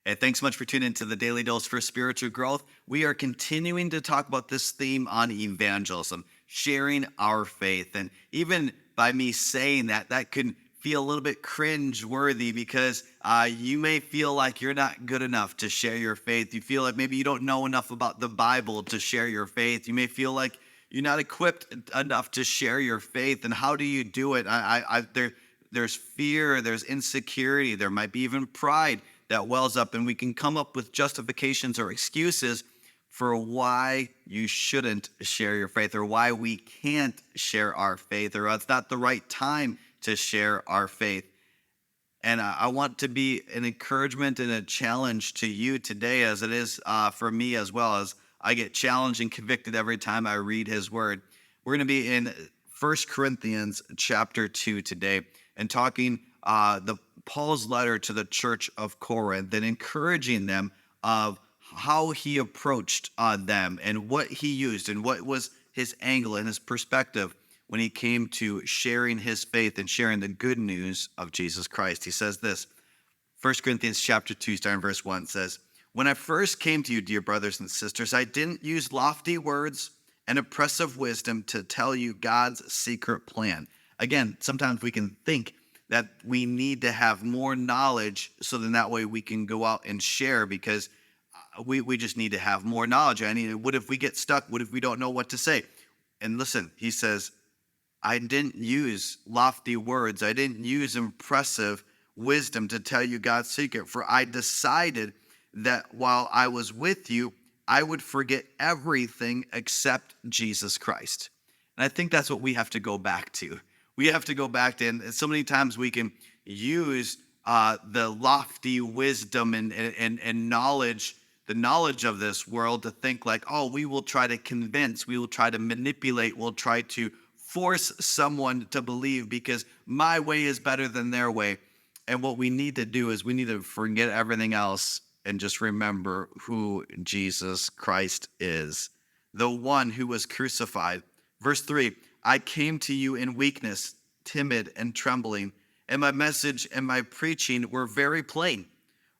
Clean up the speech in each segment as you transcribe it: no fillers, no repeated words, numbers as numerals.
Hey, thanks so much for tuning into the Daily Dose for Spiritual Growth. We are continuing to talk about this theme on evangelism, sharing our faith. And even by me saying that, that can feel a little bit cringe worthy because you may feel like you're not good enough to share your faith. You feel like maybe you don't know enough about the Bible to share your faith. You may feel like you're not equipped enough to share your faith. And how do you do it? There's fear, there's insecurity, there might be even pride that wells up, and we can come up with justifications or excuses for why you shouldn't share your faith or why we can't share our faith or it's not the right time to share our faith. And I want to be an encouragement and a challenge to you today, as it is for me as well, as I get challenged and convicted every time I read his word. We're going to be in First Corinthians chapter 2 today and talking the Paul's letter to the church of Corinth and encouraging them of how he approached them and what he used and what was his angle and his perspective when he came to sharing his faith and sharing the good news of Jesus Christ. He says this, 1 Corinthians chapter 2, starting verse 1 says, "When I first came to you, dear brothers and sisters, I didn't use lofty words and oppressive wisdom to tell you God's secret plan." Again, sometimes we can think that we need to have more knowledge so then that way we can go out and share because we just need to have more knowledge. What if we get stuck? What if we don't know what to say? And listen, he says, I didn't use lofty words. I didn't use impressive wisdom to tell you God's secret, for I decided that while I was with you, I would forget everything except Jesus Christ. And I think that's what we have to go back to. We have to go back to, and so many times we can use the lofty wisdom and knowledge, the knowledge of this world to think like, oh, we will try to convince, we will try to manipulate, we'll try to force someone to believe because my way is better than their way. And what we need to do is we need to forget everything else and just remember who Jesus Christ is, the one who was crucified. Verse 3, I came to you in weakness, timid and trembling, and my message and my preaching were very plain.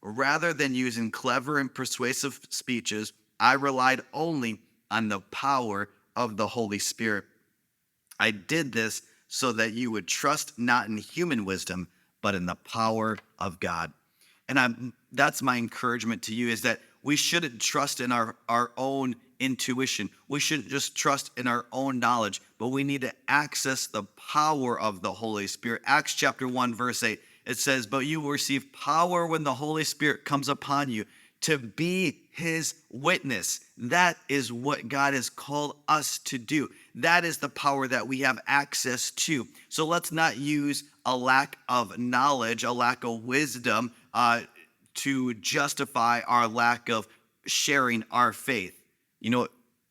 Rather than using clever and persuasive speeches, I relied only on the power of the Holy Spirit. I did this so that you would trust not in human wisdom, but in the power of God. And that's my encouragement to you is that we shouldn't trust in our own intuition. We shouldn't just trust in our own knowledge, but we need to access the power of the Holy Spirit. Acts chapter 1, verse 8, it says, but you will receive power when the Holy Spirit comes upon you to be his witness. That is what God has called us to do. That is the power that we have access to. So let's not use a lack of knowledge, a lack of wisdom to justify our lack of sharing our faith. You know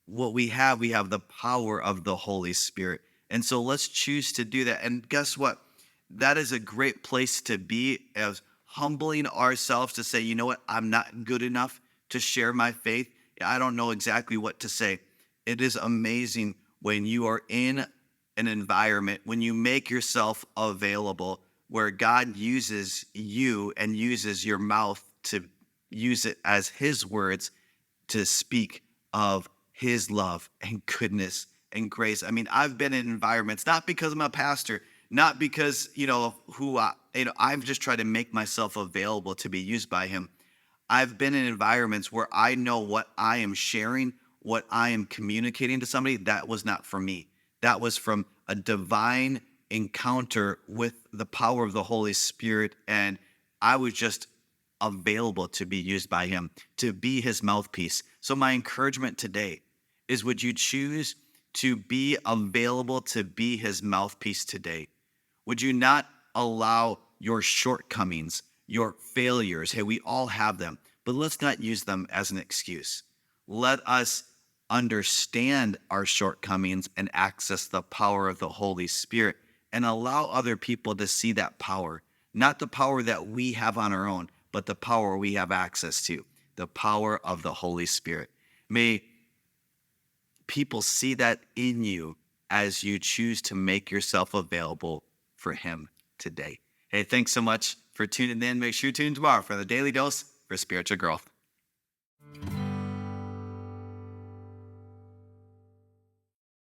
what we have the power of the Holy Spirit. And so let's choose to do that. And guess what? That is a great place to be, as humbling ourselves to say, you know what? I'm not good enough to share my faith. I don't know exactly what to say. It is amazing when you are in an environment, when you make yourself available, where God uses you and uses your mouth to use it as his words to speak of his love and goodness and grace. I mean, I've been in environments, not because I'm a pastor, not because, I've just tried to make myself available to be used by him. I've been in environments where I know what I am sharing, what I am communicating to somebody, that was not from me. That was from a divine encounter with the power of the Holy Spirit. And I was just available to be used by him, to be his mouthpiece. So my encouragement today is, would you choose to be available to be his mouthpiece today? Would you not allow your shortcomings, your failures? Hey, we all have them, but let's not use them as an excuse. Let us understand our shortcomings and access the power of the Holy Spirit and allow other people to see that power, not the power that we have on our own, but the power we have access to, the power of the Holy Spirit. May people see that in you as you choose to make yourself available for him today. Hey, thanks so much for tuning in. Make sure you tune in tomorrow for the Daily Dose for spiritual growth.